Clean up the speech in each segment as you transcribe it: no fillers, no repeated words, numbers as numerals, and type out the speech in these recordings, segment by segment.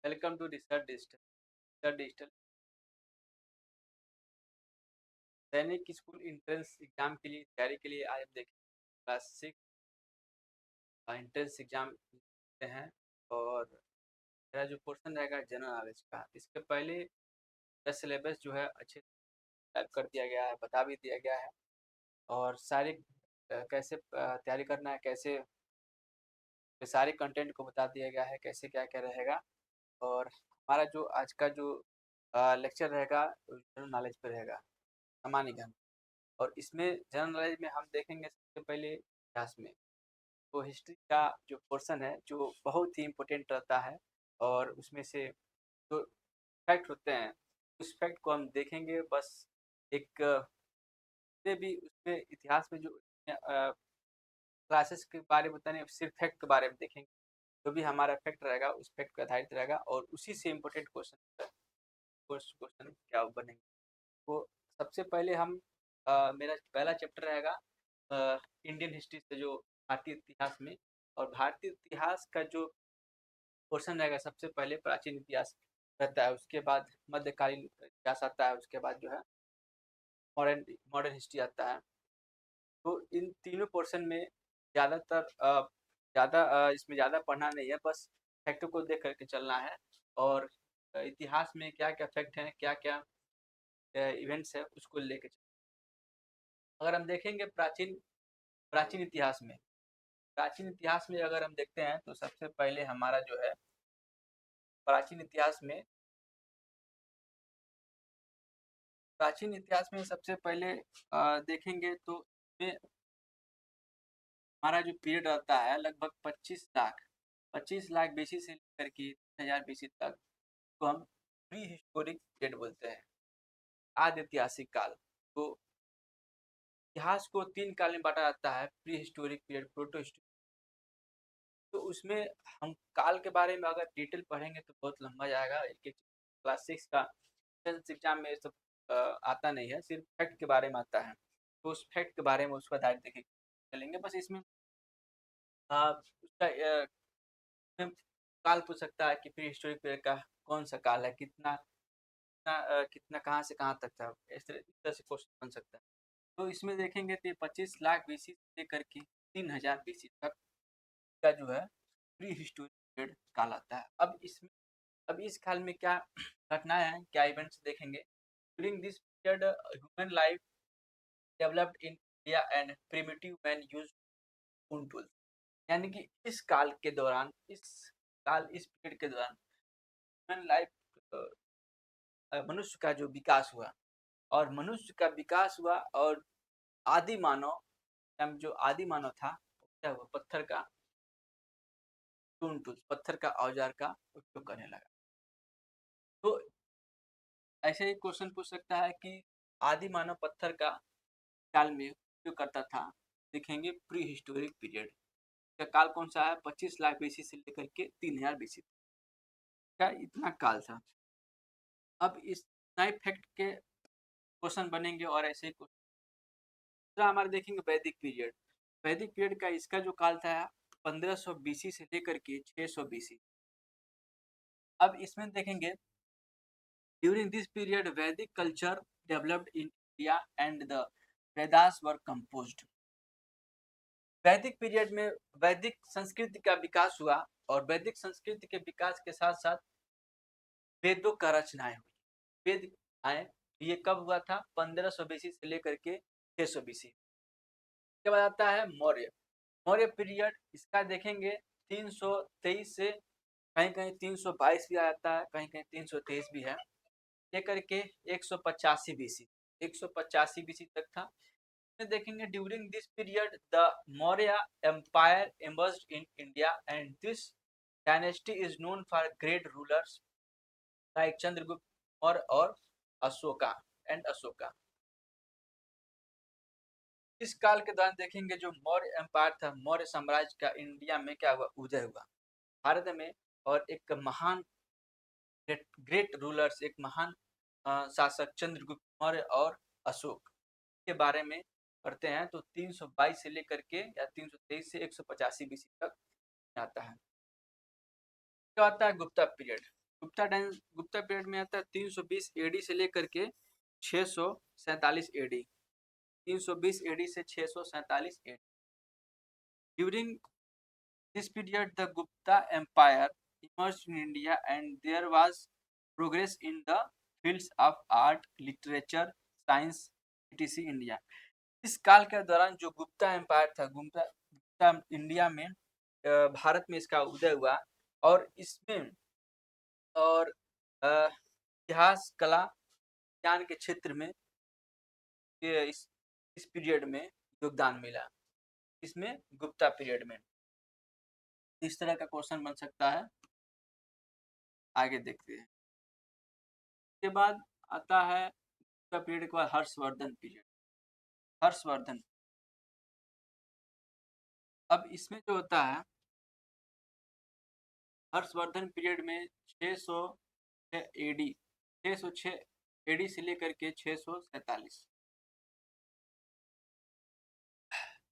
Welcome to research digital Dainik school entrance exam के लिए तैयारी के लिए आज हम देखें क्लास 6 एंट्रेंस एग्जाम देते हैं। और मेरा जो पोर्शन रहेगा जनरल नॉलेज का, इसके पहले का सिलेबस जो है अच्छे टाइप कर दिया गया है, बता भी दिया गया है। और सारे कैसे तैयारी करना है, कैसे सारे कंटेंट को बता दिया गया है, कैसे क्या क्या रहेगा। और हमारा जो आज का जो लेक्चर रहेगा जनरल नॉलेज पे रहेगा, सामान्य ज्ञान। और इसमें जनरल नॉलेज में हम देखेंगे सबसे पहले इतिहास में। तो हिस्ट्री का जो पोर्शन है जो बहुत ही इम्पोर्टेंट रहता है, और उसमें से जो फैक्ट होते हैं उस फैक्ट को हम देखेंगे। बस एक से भी उसमें इतिहास में जो क्लासेस के बारे में बताने, सिर्फ फैक्ट के बारे में देखेंगे। जो भी हमारा फैक्ट रहेगा उस फैक्ट पर आधारित रहेगा, और उसी से इम्पोर्टेंट क्वेश्चन क्या बनेंगे। तो सबसे पहले हम मेरा पहला चैप्टर रहेगा इंडियन हिस्ट्री से, जो भारतीय इतिहास में। और भारतीय इतिहास का जो पोर्शन रहेगा, सबसे पहले प्राचीन इतिहास रहता है, उसके बाद मध्यकालीन इतिहास आता है, उसके बाद जो है मॉडर्न मॉडर्न हिस्ट्री आता है। तो इन तीनों पोर्शन में ज़्यादातर इसमें ज़्यादा पढ़ना नहीं है, बस फैक्ट को देख करके चलना है। और इतिहास में क्या क्या फैक्ट हैं, क्या क्या इवेंट्स है, उसको लेके अगर हम देखेंगे प्राचीन इतिहास में, अगर हम देखते हैं तो सबसे पहले हमारा जो है प्राचीन इतिहास में सबसे पहले देखेंगे तो इसमें हमारा जो पीरियड रहता है लगभग 25 लाख बीसी से लेकर के 3000 बीसी तक को हम प्री हिस्टोरिक पीरियड बोलते हैं, आदि ऐतिहासिक काल। तो इतिहास को 3 काल में बांटा जाता है, pre historic period, proto historic. तो उसमें हम काल के बारे में अगर डिटेल पढ़ेंगे तो बहुत लंबा जाएगा। एक क्लास 6 का एग्जाम में सब आता नहीं है, सिर्फ फैक्ट के बारे में आता है। तो उस फैक्ट के बारे में उसका आधारित देखें चलेंगे। बस इसमें उसका काल पूछ सकता है कि प्री हिस्टोरिक पीरियड का कौन सा काल है, कितना कहाँ से कहाँ तक था, इस तरह से क्वेश्चन बन सकता है। तो इसमें देखेंगे तो 25 लाख बीसी से लेकर के 3000 बीसी तक का जो है प्री हिस्टोरिक पीरियड काल आता है। अब इस काल में क्या घटनाएं हैं, क्या इवेंट्स देखेंगे। During this period human life developed in India and primitive man used would tools. यानी कि इस पीरियड के दौरान ह्यूमन लाइफ, मनुष्य का जो विकास हुआ, और मनुष्य का विकास हुआ, और आदि मानव जो आदि मानव था क्या हुआ, पत्थर का औजार का उपयोग करने लगा। तो ऐसे ही क्वेश्चन पूछ सकता है कि आदि मानव पत्थर का काल में उपयोग करता था। देखेंगे प्री हिस्टोरिक पीरियड का काल कौन सा है, 25 लाख बीसी से लेकर के 3000 बीसी का इतना काल था। अब इस नए फैक्ट के क्वेश्चन बनेंगे, और ऐसे ही दूसरा हमारे देखेंगे वैदिक पीरियड का इसका जो काल था 1500 बीसी से लेकर के 600 बीसी। अब इसमें देखेंगे ड्यूरिंग दिस पीरियड वैदिक culture developed in India and the Vedas were composed. वैदिक पीरियड में वैदिक संस्कृति का विकास हुआ, और वैदिक संस्कृति के विकास के साथ साथ वेदों का रचनाएं हुई। वेद आए, ये कब हुआ था, 1500 बीसी से लेकर के 600 बीसी। उसके बाद आता है मौर्य पीरियड। इसका देखेंगे 323 से कहीं कहीं 322 भी आ जाता है, कहीं कहीं 323 भी है, लेकर के 185 बीसी तक था। देखेंगे during this period the Maurya empire emerged in India and this dynasty is known for great rulers like Chandragupta Maurya और अशोका। इस काल के दौरान देखेंगे जो मौर्य एम्पायर था, मौर्य साम्राज्य का इंडिया में क्या हुआ, उदय हुआ भारत में। और एक महान ग्रेट रूलर्स, एक महान शासक चंद्रगुप्त मौर्य और अशोक के बारे में पढ़ते हैं। तो 322 से लेकर के या 323 से 185 बीसी तक आता है। क्या आता है गुप्ता पीरियड। गुप्ता पीरियड में आता है 320 एडी से लेकर के 647 एडी, 320 एडी से 647 AD. During this period the Gupta Empire emerged in India and there was progress in the fields of art, literature, science, etc. India. इस काल के दौरान जो गुप्ता एम्पायर था, गुप्ता इंडिया में भारत में इसका उदय हुआ और इसमें और इतिहास, कला, ज्ञान के क्षेत्र में इस पीरियड में योगदान मिला। इसमें गुप्ता पीरियड में इस तरह का क्वेश्चन बन सकता है। आगे देखते हैं। उसके बाद आता है गुप्ता पीरियड के बाद हर्षवर्धन पीरियड। हर्षवर्धन, अब इसमें जो होता है हर्षवर्धन पीरियड में 606 एडी, 606 एडी से लेकर के 647।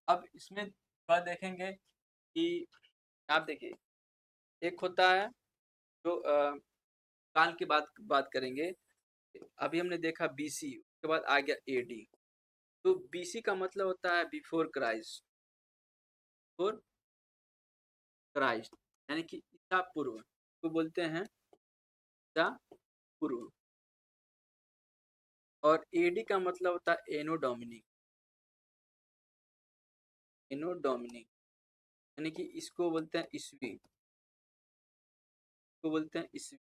अब इसमें थोड़ा देखेंगे कि आप देखिए, एक होता है जो काल की बात करेंगे। अभी हमने देखा बीसी, उसके बाद आ गया एडी। तो बीसी का मतलब होता है बिफोर क्राइस्ट, बिफोर क्राइस्ट यानी कि ईसा पूर्व तो बोलते हैं ईसा पूर्व। और एडी का मतलब होता है एनो डोमिनी, एनो डोमिनी यानी कि इसको बोलते हैं ईस्वी, इसको बोलते हैं ईस्वी।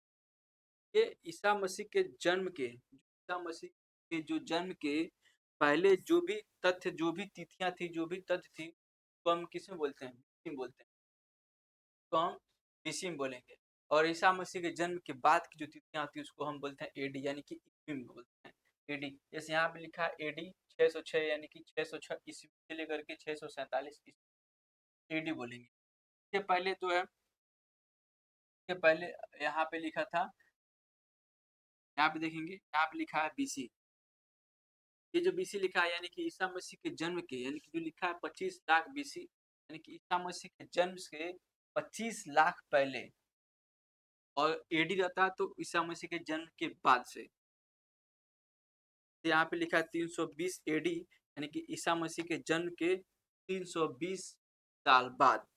ये ईसा मसीह के जन्म के, ईसा मसीह के जो जन्म के पहले जो भी तथ्य, जो भी तिथियां थी, जो भी तथ्य थी, तो हम किस में बोलते हैं, बीसी में बोलते हैं, तो हम बीसी में बोलेंगे। और ईसा मसीह के जन्म के बाद की जो तिथियां आती है उसको हम बोलते हैं एडी यानी कि ईस्वी में बोलते हैं एडी। जैसे यहाँ पे लिखा है एडी 606 यानी कि 606 ईस्वी से लेकर के 647 ईस्वी, एडी बोलेंगे। इसके पहले तो है, इसके पहले यहाँ पे लिखा था, यहाँ पे देखेंगे, यहाँ पे लिखा है बीसी। ये जो बीसी लिखा है यानी कि ईसा मसीह के जन्म के, यानी कि जो लिखा है 25 लाख बीसी यानी कि ईसा मसीह के जन्म से 25 लाख पहले। और एडी रहता है तो ईसा मसीह के जन्म के बाद से। यहाँ पे लिखा है 320 एडी यानी कि ईसा मसीह के जन्म के 320 साल बाद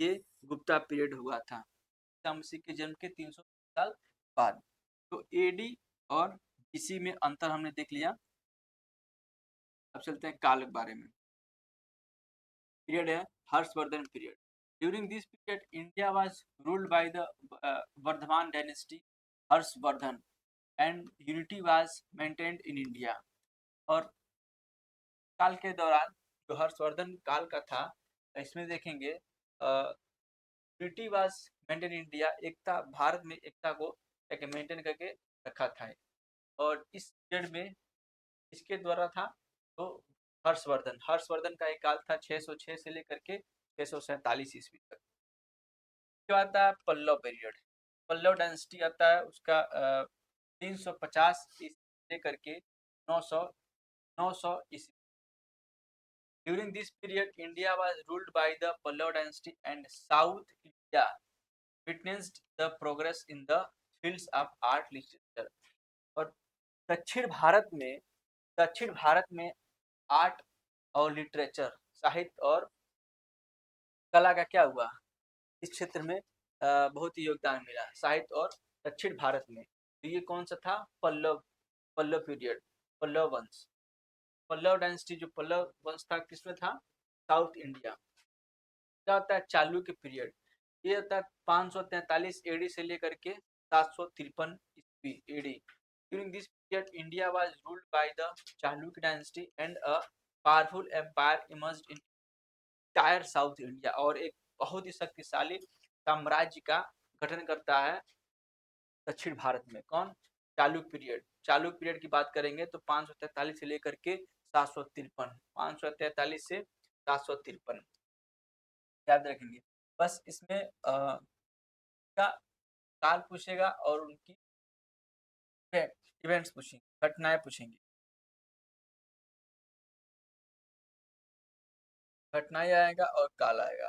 ये गुप्ता पीरियड हुआ था, ईसा मसीह के जन्म के 300 साल बाद। तो एडी और बीसी में अंतर हमने देख लिया। अब चलते हैं काल के बारे में। पीरियड है Harshvardhan period. During this period India was ruled by the Vardhaman dynasty Harshvardhan and unity was maintained in India. और काल के दौरान जो हर्षवर्धन काल का था, इसमें देखेंगे यूनिटी वाज मेंटेन इंडिया, एकता, भारत में एकता को मेंटेन करके रखा था। और इस पीरियड में इसके द्वारा था तो हर्षवर्धन, हर्षवर्धन का एक काल था 606 से लेकर के 647 ईस्वी तक। जो आता है पल्लव पीरियड, पल्लव डायनेस्टी आता है, उसका 350 ईस्वी से लेकर के 900 ईस्वी। During this period, India was ruled by the Pallav dynasty and South India witnessed the progress in the fields of art, literature। और दक्षिण भारत में आर्ट और लिटरेचर, साहित्य और कला का क्या हुआ, इस क्षेत्र में बहुत ही योगदान मिला, साहित्य और दक्षिण भारत में। तो ये कौन सा था, पल्लव पीरियड, पल्लव वंश, पल्लव डायनेस्टी जो पल्लव वंश था किसमें था, साउथ इंडिया। क्या होता है चालुक्य पीरियड, ये होता है 543 एडी से लेकर के 753 ईस्वी AD. During this period India was ruled by the Chalukya dynasty and a powerful empire emerged in tyre south India. और एक बहुत ही शक्तिशाली साम्राज्य का गठन करता है दक्षिण भारत में। कौन, चालुक्य पीरियड। चालुक्य पीरियड की बात करेंगे तो 543 से लेकर के 753, 543 से 753 याद रखेंगे। बस इसमें का काल पूछेगा और उनकी इवेंट्स पूछेंगे, घटनाएं पूछेंगे, घटनाएं आएगा और काल आएगा।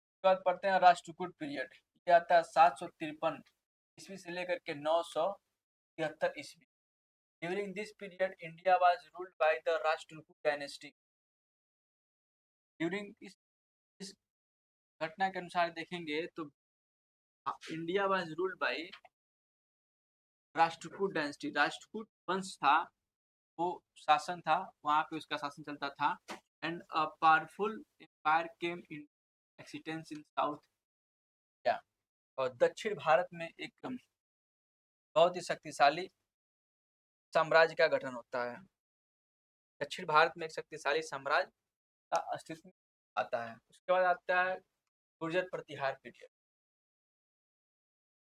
उसके बाद पढ़ते हैं राष्ट्रकूट पीरियड। ये आता है 753 ईस्वी से लेकर के 973 ईस्वी। During this period India was ruled by the Rashtrakuta dynasty. During इस घटना के अनुसार देखेंगे तो India was ruled bye Rashtrakuta dynasty. Rashtrakuta वंश था, वो शासन था, वहां पे उसका शासन चलता था। And a powerful empire came in existence in south India. और दक्षिण भारत में एक बहुत ही शक्तिशाली साम्राज्य का गठन होता है। दक्षिण भारत में एक शक्तिशाली साम्राज्य का अस्तित्व आता है। उसके बाद आता है गुर्जर प्रतिहार पीरियड।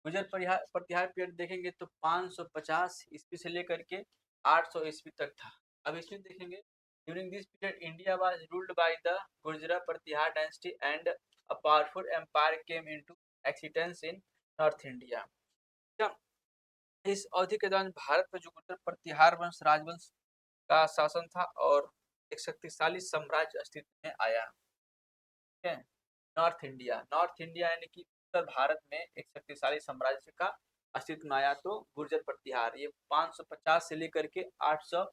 गुर्जर प्रतिहार पीरियड देखेंगे तो 550 ईस्वी से लेकर के 800 ईस्वी तक था। अब इसमें देखेंगे during this period India was ruled by the Gurjara Pratihara dynasty and a powerful empire came into existence in north India. इस अवधि के दौरान भारत में जो गुर्जर प्रतिहार वंश राजवंश का शासन था और एक शक्तिशाली साम्राज्य अस्तित्व में आया। ठीक है, नॉर्थ इंडिया यानी कि उत्तर भारत में एक शक्तिशाली साम्राज्य का अस्तित्व में आया। तो गुर्जर प्रतिहार ये 550 से लेकर के 800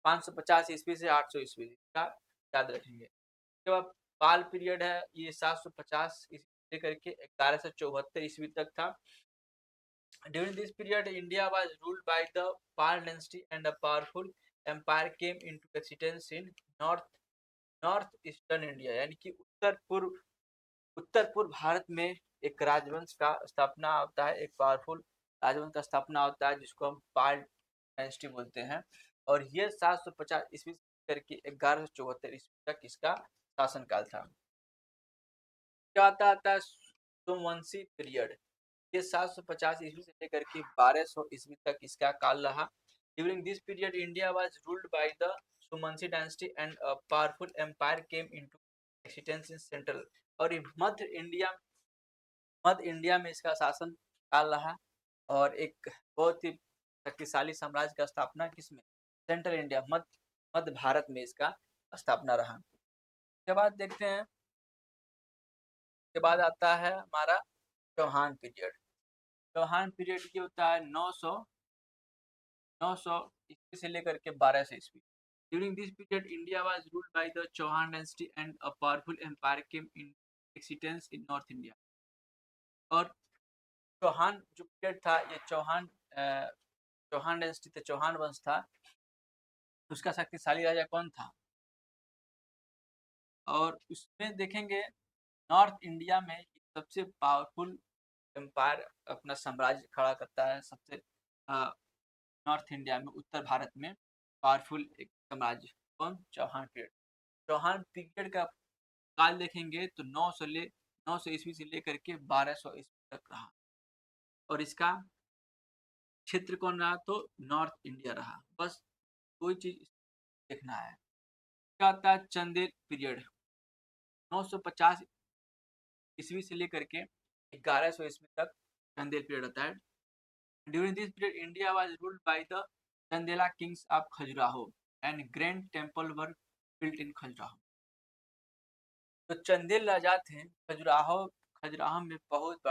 550 ईस्वी से 800 ईस्वी का याद रखेंगे। उसके बाद पाल पीरियड है, ये 750 ईस्वी से लेकर के 1174 ईस्वी तक था। During this period, India was ruled by the Pal dynasty and a powerful empire came into existence in north eastern India यानी कि उत्तर पूर्व भारत में एक राजवंश का स्थापना होता है, एक पावरफुल राजवंश का स्थापना होता है जिसको हम पाल डायनेस्टी बोलते हैं। और ये 750 ईस्वी से करके 1174 ईस्वी तक इसका शासनकाल था। क्या आता है सोमवंशी पीरियड। ये 750 ईस्वी से लेकर के 1200 ईस्वी तक इसका काल रहा। During this period India was ruled by the सुमंसी dynasty and a powerful empire came into existence in central. और मध्य इंडिया में इसका शासन काल रहा और एक बहुत ही शक्तिशाली साम्राज्य का स्थापना किसमें, सेंट्रल इंडिया, मध्य भारत में इसका स्थापना रहा। उसके बाद देखते हैं, उसके बाद आता है हमारा चौहान पीरियड। चौहान पीरियड की होता है 900 ईस्वी से लेकर के 1200 ईस्वी। During this period India was ruled by the Chauhan dynasty and a powerful empire came in existence in north India. और चौहान जो पीरियड था ये चौहान डायनेस्टी था, चौहान वंश था। उसका शक्तिशाली राजा कौन था? और उसमें देखेंगे नॉर्थ इंडिया में सबसे पावरफुल एम्पायर अपना साम्राज्य खड़ा करता है। सबसे नॉर्थ इंडिया में, उत्तर भारत में पावरफुल एक साम्राज्य कौन? चौहान पीरियड। चौहान पीरियड का काल देखेंगे तो 900 ईस्वी से लेकर के 1200 ईस्वी तक रहा। और इसका क्षेत्र कौन रहा? तो नॉर्थ इंडिया रहा। बस कोई चीज देखना है। क्या आता है चंदेल पीरियड। 950 ईस्वी से लेकर के 1100 ईस्वी तक चंदेल पीरियड होता है। During this period India was ruled by the Chandela Kings of Khajuraho and grand temple were built in Khajuraho. तो चंदेल राजा थे खजुराहो में बहुत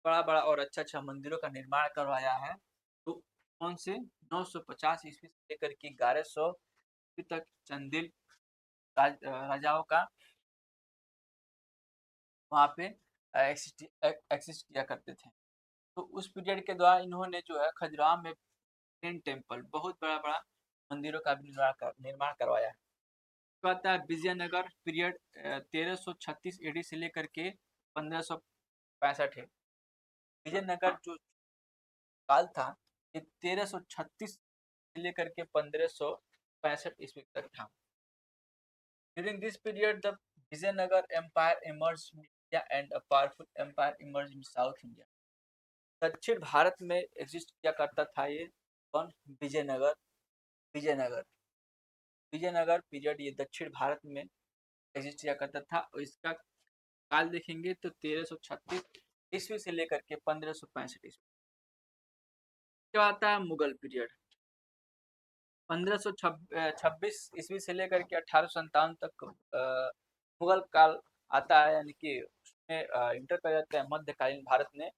बड़ा और अच्छा मंदिरों का निर्माण करवाया है। तो कौन से 950 ईस्वी से लेकर के 1100 ईस्वी तक चंदेल राजाओं का वहाँ पे एक्सिस्ट किया करते थे। तो उस पीरियड के दौरान इन्होंने जो है खजुराहो में ग्रैंड टेम्पल, बहुत बड़ा मंदिरों का भी निर्माण करवाया है। आता है विजयनगर पीरियड 1336 एडी से लेकर के 1565 है। विजयनगर जो काल था ये 1336 से लेकर के 1565 ईस्वी तक था। During this period the Vijayanagara empire emerged in India and a powerful empire emerged in South India। दक्षिण भारत में एग्जिस्ट किया करता था ये कौन? विजयनगर विजयनगर विजयनगर पीरियड ये दक्षिण भारत में एग्जिस्ट किया करता था। और इसका काल देखेंगे तो 1336 ईस्वी से लेकर के 1565 ईस्वी। क्या आता है मुगल पीरियड। 1526 ईस्वी से लेकर के 1857 तक मुगल काल आता है, यानी कि उसमें इंटर कर जाते हैं मध्यकालीन भारत में,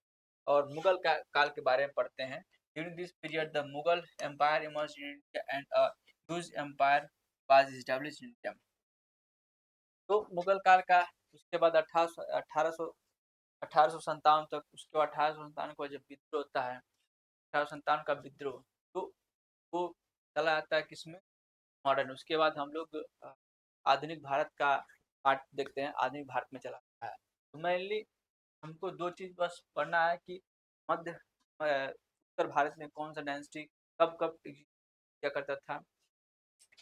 और मुगल का काल के बारे में पढ़ते हैं। During this period the Mughal empire emerged in India and a huge empire was established in India. तो मुगल काल का, उसके बाद 1857 तक, उसके बाद 1857 को जब विद्रोह होता है, 1857 का विद्रोह, तो वो चला जाता है किसमें, मॉडर्न। उसके बाद हम लोग आधुनिक भारत का पार्ट देखते हैं, आधुनिक भारत में चला आता है। तो मेनली हमको दो चीज़ बस पढ़ना है कि मध्य उत्तर भारत में कौन सा डायनेस्टी कब कब क्या करता था,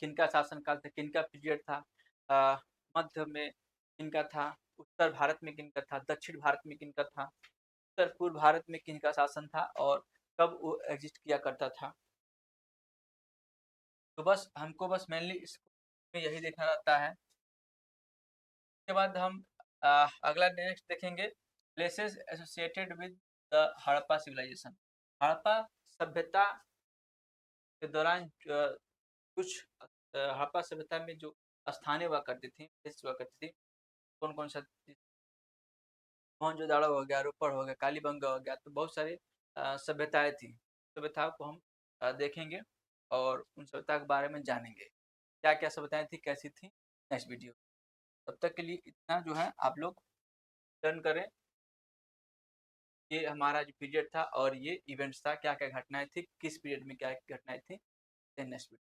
किनका शासनकाल था, किनका पीरियड था, मध्य में किनका था, उत्तर भारत में किनका था, दक्षिण भारत में किनका था, उत्तर पूर्व भारत में किनका शासन था, और कब वो एग्जिस्ट किया करता था। तो बस हमको बस मेनली इसमें यही देखना रहता है। उसके बाद हम अगला नेक्स्ट देखेंगे, places associated with the Harappa civilisation. Harappa सभ्यता के दौरान कुछ हड़प्पा सभ्यता में जो स्थानें हुआ करती थी, प्लेस हुआ करती थी, कौन कौन सा, मोहनजोदाड़ो हो गया, रोपड़ हो गया, कालीबंगा हो गया, तो बहुत सारी सभ्यताएं थी। सभ्यताओं को हम देखेंगे और उन सभ्यता के बारे में जानेंगे, क्या क्या सभ्यताएं थी, कैसी थी, नेक्स्ट वीडियो। तब तक के लिए इतना जो है आप लोग टर्न करें। ये हमारा जो पीरियड था और ये इवेंट्स था, क्या क्या घटनाएं थी, किस पीरियड में क्या घटनाएं थी, नेक्स्ट वीडियो।